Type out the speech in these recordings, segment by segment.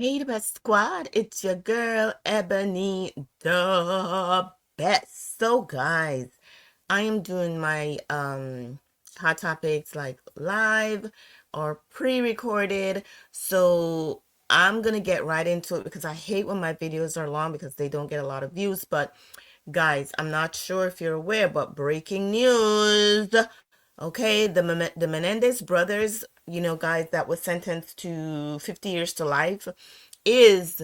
Hey, the best squad. It's your girl, Ebony, the best. So, guys, I am doing my hot topics like live or pre-recorded. So, I'm gonna get right into it because I hate when my videos are long because they don't get a lot of views. But guys, I'm not sure if you're aware, but breaking news. Okay, the Menendez brothers, guys, that was sentenced to 50 years to life, is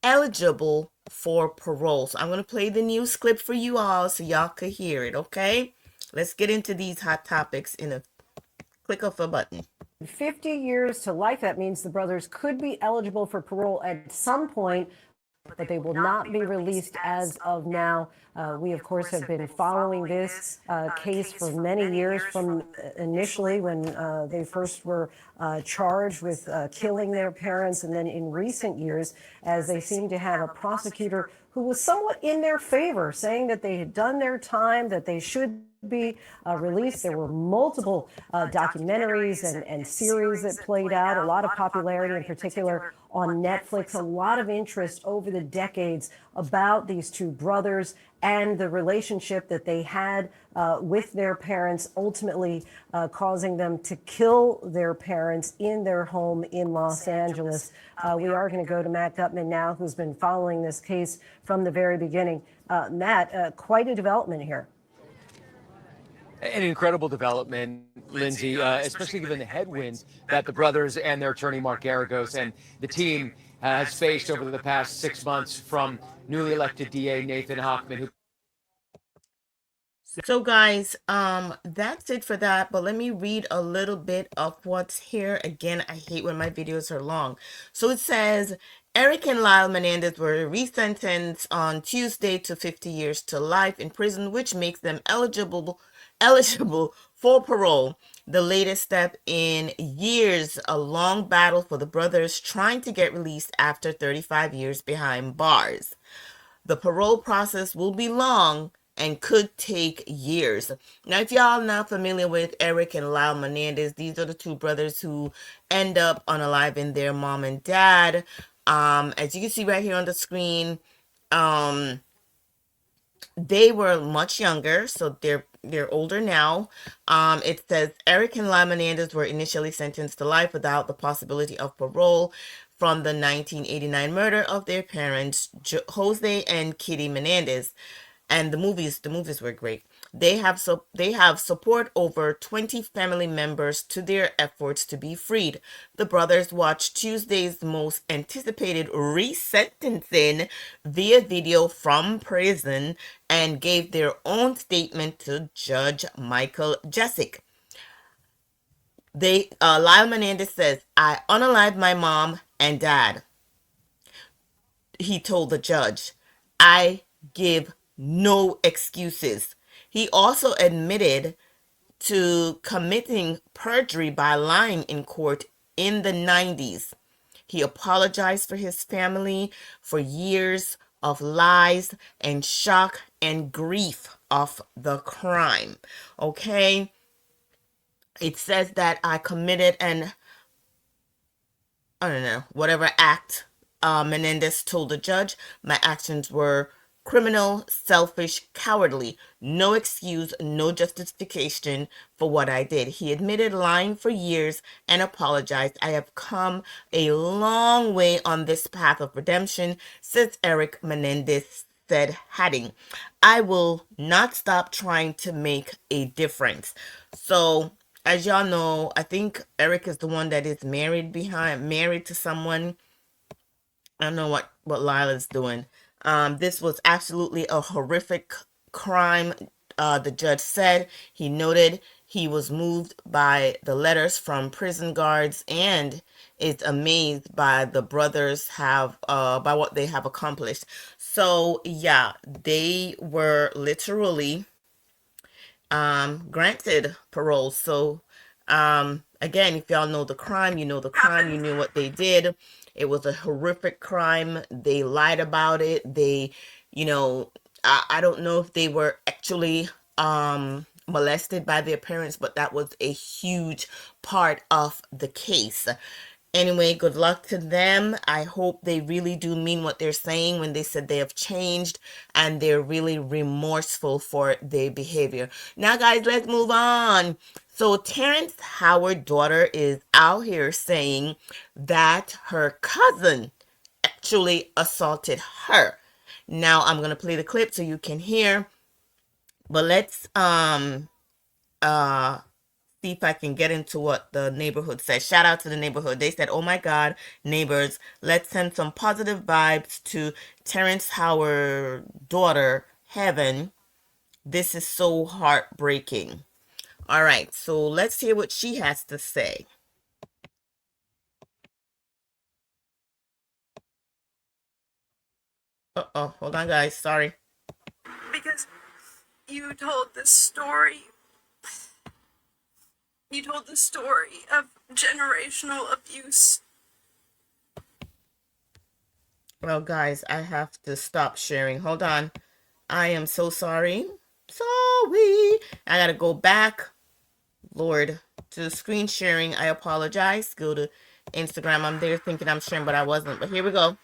eligible for parole. So I'm going to play the news clip for you all so y'all could hear it, okay? Let's get into these hot topics in a click of a button. 50 years to life. That means the brothers could be eligible for parole at some point, but they will not be released as of now. We, of course, have been following this case for many years from initially when they first were charged with killing their parents, and then in recent years, as they seem to have a prosecutor who was somewhat in their favor, saying that they had done their time, that they should be released. There were multiple documentaries and series that played out, a lot of popularity, in particular on Netflix, a lot of interest over the decades about these two brothers and the relationship that they had with their parents, ultimately causing them to kill their parents in their home in Los Angeles. We are going to go to Matt Gutman now, who's been following this case from the very beginning. Matt, quite a development here. An incredible development, Lindsay, especially given the headwinds that the brothers and their attorney, Mark Garagos, and the team has faced over the past 6 months from newly elected DA Nathan Hochman, who So guys, that's it for that, but let me read a little bit of what's here. Again, I hate when my videos are long. So it says Eric and Lyle Menendez were resentenced on Tuesday to 50 years to life in prison, which makes them eligible for parole. The latest step in years, a long battle for the brothers trying to get released after 35 years behind bars. The parole process will be long and could take years. Now, if y'all not familiar with Eric and Lyle Menendez, these are the two brothers who end up unaliving their mom and dad. As you can see right here on the screen, um, they were much younger, so they're older now. It says Eric and Lyle Menendez were initially sentenced to life without the possibility of parole from the 1989 murder of their parents, Jose and Kitty Menendez. And the movies were great. They have support over 20 family members to their efforts to be freed. The brothers watched Tuesday's most anticipated resentencing via video from prison and gave their own statement to Judge Michael Jessic. Lyle Menendez says, "I unalived my mom and dad," he told the judge. "I give no excuses." He also admitted to committing perjury by lying in court in the 90s. He apologized for his family for years of lies and shock and grief of the crime. Okay? It says that I committed an, I don't know, whatever act Menendez told the judge. My actions were criminal, selfish, cowardly. No excuse, no justification for what I did. He admitted lying for years and apologized. "I have come a long way on this path of redemption," says Eric Menendez said, adding, "I will not stop trying to make a difference." So as y'all know, I think Eric is the one that is married to someone. I don't know what Lila's doing. This was absolutely a horrific crime. The judge said he noted he was moved by the letters from prison guards and is amazed by the brothers have by what they have accomplished. So yeah, they were literally granted parole. So, again, if y'all know the crime, you know the crime, you knew what they did. It was a horrific crime. They lied about it. You know, I don't know if they were actually molested by their parents, but that was a huge part of the case. Anyway, good luck to them. I hope they really do mean what they're saying when they said they have changed and they're really remorseful for their behavior. Now, guys, let's move on. So, Terrence Howard's daughter is out here saying that her cousin actually assaulted her. Now, I'm going to play the clip so you can hear, but let's uh see if I can get into what the neighborhood says. Shout out to the neighborhood. They said, "Oh my God, neighbors, let's send some positive vibes to Terrence Howard daughter, Heaven. This is so heartbreaking." All right, so let's hear what she has to say. Uh-oh, hold on, guys. Sorry. Because you told this story. You told the story of generational abuse. Well, guys, I have to stop sharing. Hold on. I am so sorry. Sorry. I gotta go back, Lord, to the screen sharing. I apologize. Go to Instagram. I'm there thinking I'm sharing, but I wasn't. But here we go.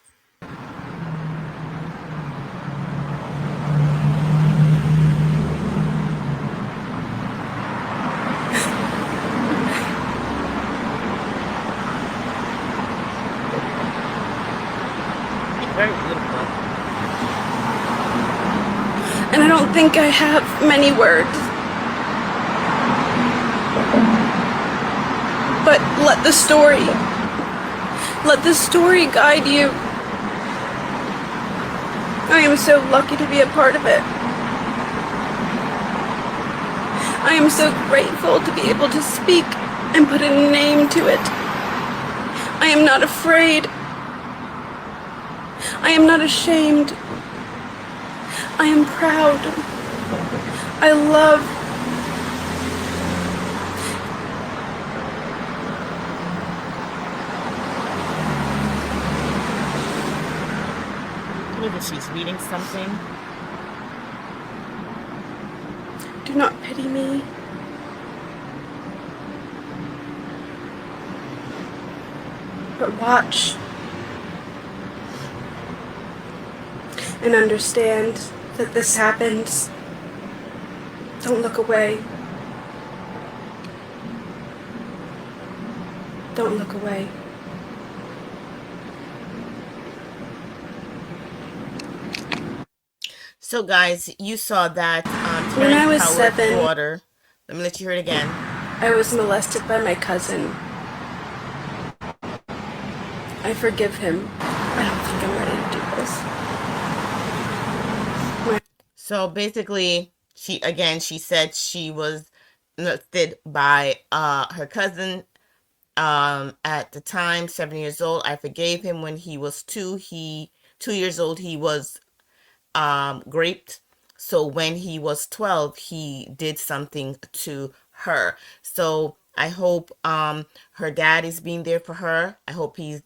Very beautiful. And I don't think I have many words. But let the story guide you. I am so lucky to be a part of it. I am so grateful to be able to speak and put a name to it. I am not afraid. I am not ashamed. I am proud. I love. Look at she's reading something. Do not pity me. But watch and understand that this happens. Don't look away. Don't look away. So, guys, you saw that When I Terrence was Howard's 7, daughter. Let me let you hear it again. I was molested by my cousin. I forgive him. I don't think I'm ready to do this. So basically, she said she was molested by her cousin at the time, 7 years old. I forgave him when he was 2 years old. He was raped. So when he was 12, he did something to her. So I hope her dad is being there for her. I hope he's,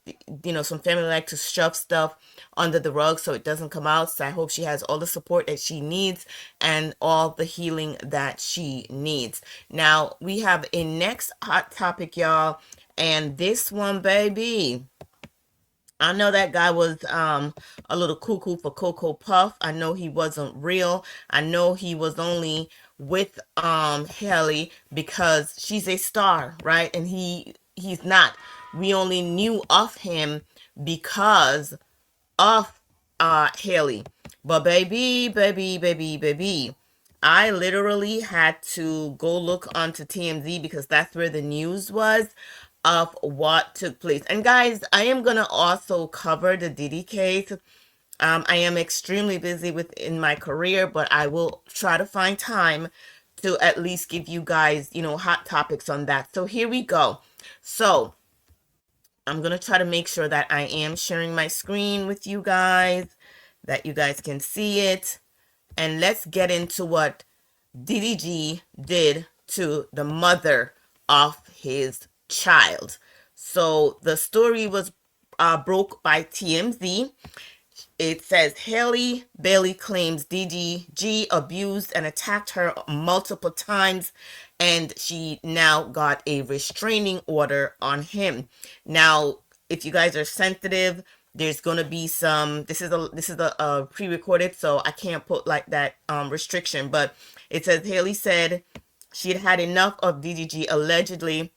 some family like to shove stuff under the rug so it doesn't come out. So I hope she has all the support that she needs and all the healing that she needs. Now we have a next hot topic, y'all. And this one, baby, I know that guy was a little cuckoo for Cocoa Puff. I know he wasn't real. I know he was only with Halle because she's a star, right? And he's not. We only knew of him because of Halle. But baby, I literally had to go look onto TMZ because that's where the news was of what took place. And guys, I am gonna also cover the Diddy case. I am extremely busy in my career, but I will try to find time to at least give you guys, hot topics on that. So here we go. So I'm gonna try to make sure that I am sharing my screen with you guys, that you guys can see it. And let's get into what DDG did to the mother of his child. So the story was broke by TMZ. It says Halle Bailey claims DDG abused and attacked her multiple times and she now got a restraining order on him. Now, if you guys are sensitive, there's gonna be some. This is a pre-recorded, so I can't put like that restriction. But it says Haley said she had had enough of DDG allegedly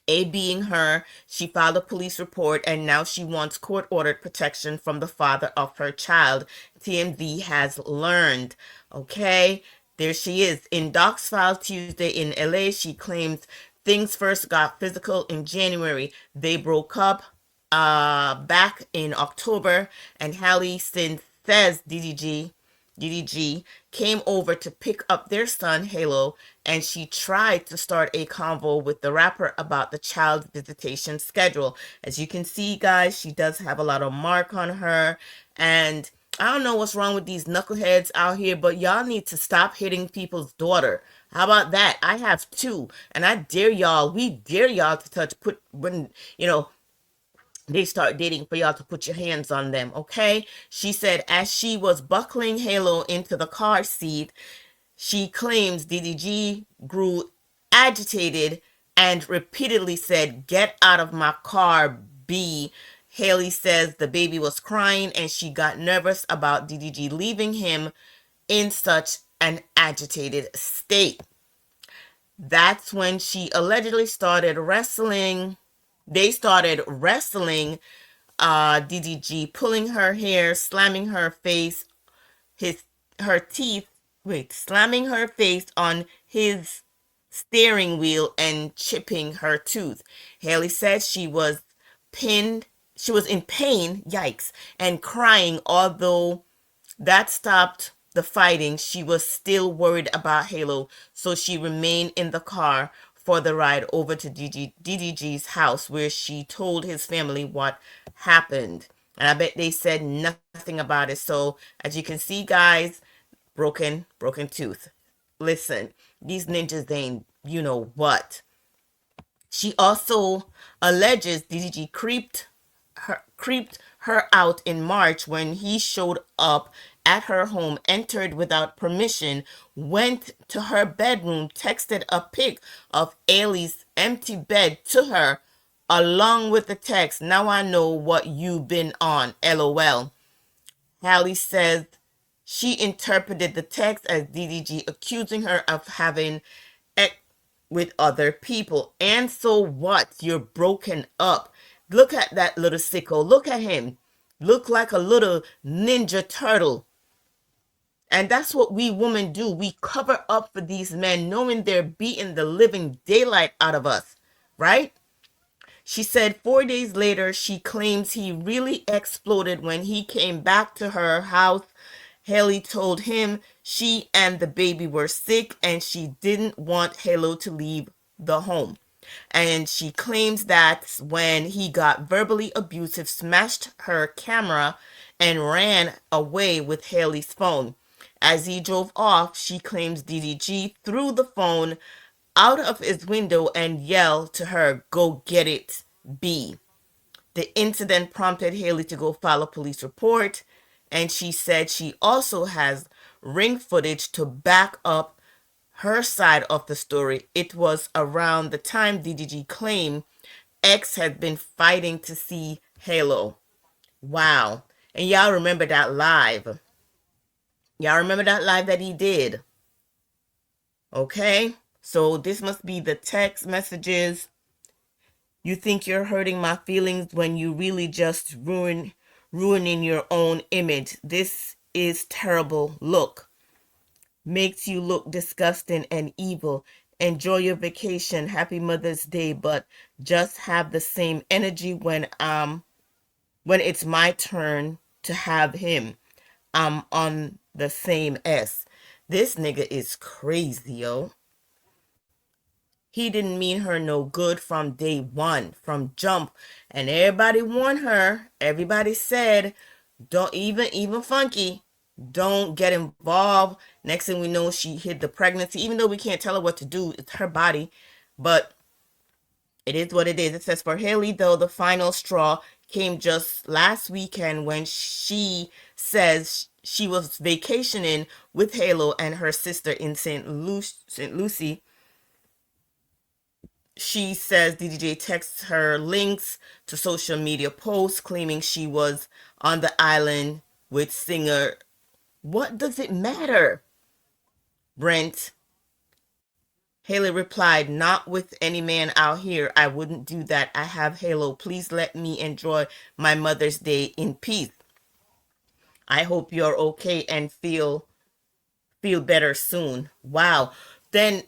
A being her. She filed a police report and now she wants court-ordered protection from the father of her child. TMZ has learned. Okay, there she is. In docs filed Tuesday in LA, she claims things first got physical in January. They broke up back in October, and Halle since says DDG came over to pick up their son, Halo, and she tried to start a convo with the rapper about the child's visitation schedule. As you can see, guys, she does have a lot of mark on her, and I don't know what's wrong with these knuckleheads out here, but y'all need to stop hitting people's daughter. How about that? I have two, and we dare y'all to when, they start dating for y'all to put your hands on them, okay? She said as she was buckling Halo into the car seat, she claims DDG grew agitated and repeatedly said, "Get out of my car, B." Haley says the baby was crying and she got nervous about DDG leaving him in such an agitated state. That's when she allegedly started wrestling. They started wrestling DDG, pulling her hair, slamming her face, her teeth, slamming her face on his steering wheel and chipping her tooth. Haley said she was in pain, yikes, and crying, although that stopped the fighting. She was still worried about Halo, so she remained in the car for the ride over to DDG's house, where she told his family what happened. And I bet they said nothing about it. So as you can see, guys, broken tooth. Listen, these ninjas ain't you know what. She also alleges DDG creeped her out in March when he showed up at her home, entered without permission, went to her bedroom, texted a pic of Ailey's empty bed to her, along with the text, "Now I know what you've been on, LOL." Halle says she interpreted the text as DDG accusing her of having sex with other people. And so what? You're broken up. Look at that little sicko. Look at him. Look like a little ninja turtle. And that's what we women do. We cover up for these men knowing they're beating the living daylight out of us, right? She said 4 days later, she claims he really exploded when he came back to her house. Haley told him she and the baby were sick and she didn't want Halo to leave the home. And she claims that when he got verbally abusive, smashed her camera and ran away with Haley's phone. As he drove off, she claims DDG threw the phone out of his window and yelled to her, "Go get it, B." The incident prompted Haley to go file a police report, and she said she also has ring footage to back up her side of the story. It was around the time DDG claimed X had been fighting to see Halo. Wow. And y'all remember that live. Y'all remember that live that he did. Okay? So this must be the text messages. You think you're hurting my feelings when you really just ruining your own image. This is terrible. Look. Makes you look disgusting and evil. Enjoy your vacation. Happy Mother's Day, but just have the same energy when it's my turn to have him. I'm on the same S. This nigga is crazy, yo. He didn't mean her no good from day one, from jump. And everybody warned her. Everybody said, don't even Funky, don't get involved. Next thing we know, she hid the pregnancy. Even though we can't tell her what to do, it's her body. But it is what it is. It says for Haley, though, the final straw came just last weekend when she says she was vacationing with Halo and her sister in St. Lucie. She says DDJ texts her links to social media posts claiming she was on the island with singer. What does it matter? Brent. Haley replied, not with any man out here. I wouldn't do that. I have Halo. Please let me enjoy my Mother's Day in peace. I hope you're okay and feel better soon. Wow. Then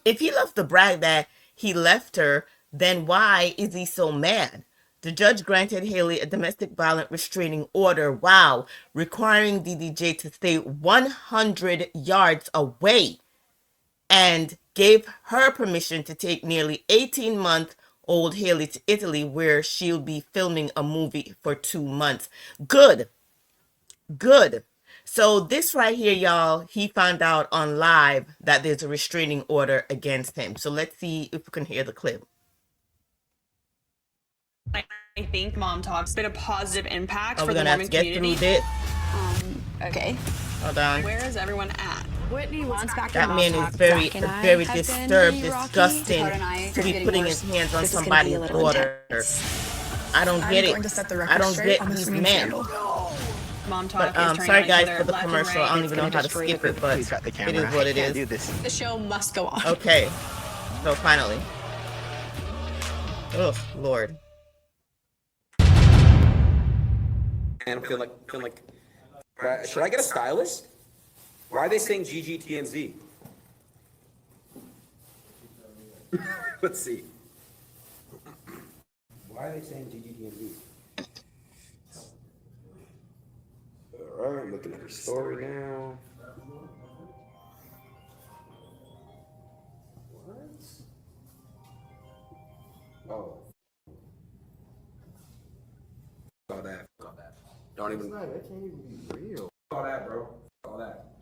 if he loves to brag that he left her, then why is he so mad? The judge granted Haley a domestic violence restraining order, wow, requiring DDJ to stay 100 yards away, and gave her permission to take nearly 18-month-old Haley to Italy, where she'll be filming a movie for 2 months. Good. Good. So this right here, y'all, he found out on live that there's a restraining order against him. So let's see if we can hear the clip. I think Mom Talk's been a positive impact for We're the gonna have Mormon to get community. through this. Okay. Hold on. Where is everyone at? Whitney wants back That man is very disturbed, disgusting to be putting his hands on somebody's daughter. I don't get it. I don't get these men. Mom Talk But is sorry turning guys each for the other left and commercial. right. I don't even know how to skip it, but it is what it is. The show must go on. Okay. So finally. Oh Lord. And I'm feeling like, should I get a stylist? Why are they saying GGTNZ? Let's see. Why are they saying GGTNZ? All right, I'm looking at her story now. What? Oh. All that. Don't even. That can't even be real. All that, bro. All that.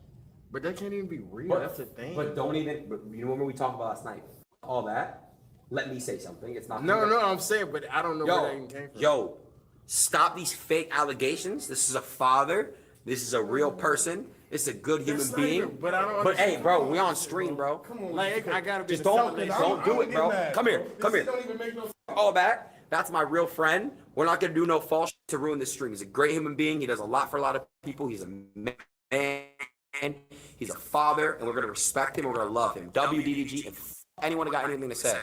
But that can't even be real. But, That's the thing. But don't even. But you remember we talked about last night? All that. Let me say something. It's not. No, I'm saying, but I don't know where that even came from. Yo, stop these fake allegations. This is a father. This is a real person. It's a good human being. But I don't. But hey, bro, we on stream, bro. Come on, like I gotta be. Just don't do it, bro. Come here. Don't even make no. All that. That's my real friend. We're not gonna do no false shit to ruin this stream. He's a great human being. He does a lot for a lot of people. He's a man. He's a father, and we're gonna respect him. We're gonna love him. WDDG. If anyone got anything to say,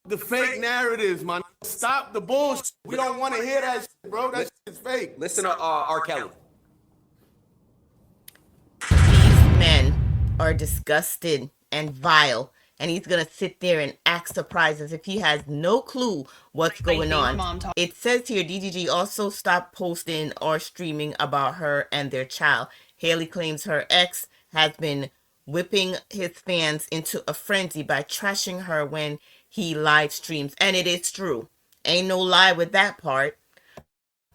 The fake narratives, man. Stop the bullshit. We don't want to hear that shit, bro. That shit is fake. listen to R. Kelly. These men are disgusted and vile, and he's gonna sit there and act surprised as if he has no clue what's going on. It says here DDG also stopped posting or streaming about her and their child. Haley claims her ex has been whipping his fans into a frenzy by trashing her when he live streams, and it is true. Ain't no lie with that part.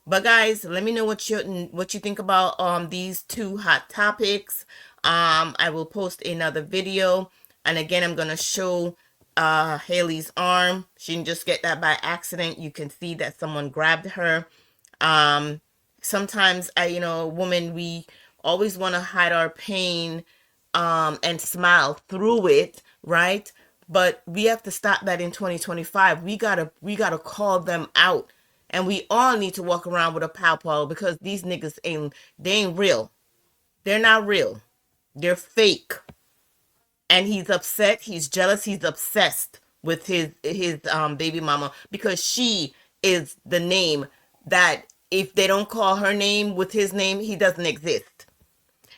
But guys, let me know what you think about these two hot topics. I will post another video, and again I'm gonna show Haley's arm. She didn't just get that by accident. You can see that someone grabbed her. Sometimes women, we always want to hide our pain and smile through it, right? But we have to stop that in 2025. We gotta call them out. And we all need to walk around with a pow because these niggas ain't real. They're not real. They're fake. And he's upset, he's jealous, he's obsessed with his baby mama because she is the name that if they don't call her name with his name, he doesn't exist.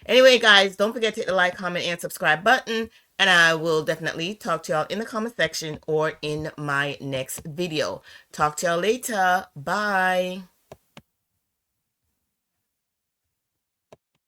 Anyway, guys, don't forget to hit the like, comment, and subscribe button. And I will definitely talk to y'all in the comment section or in my next video. Talk to y'all later. Bye.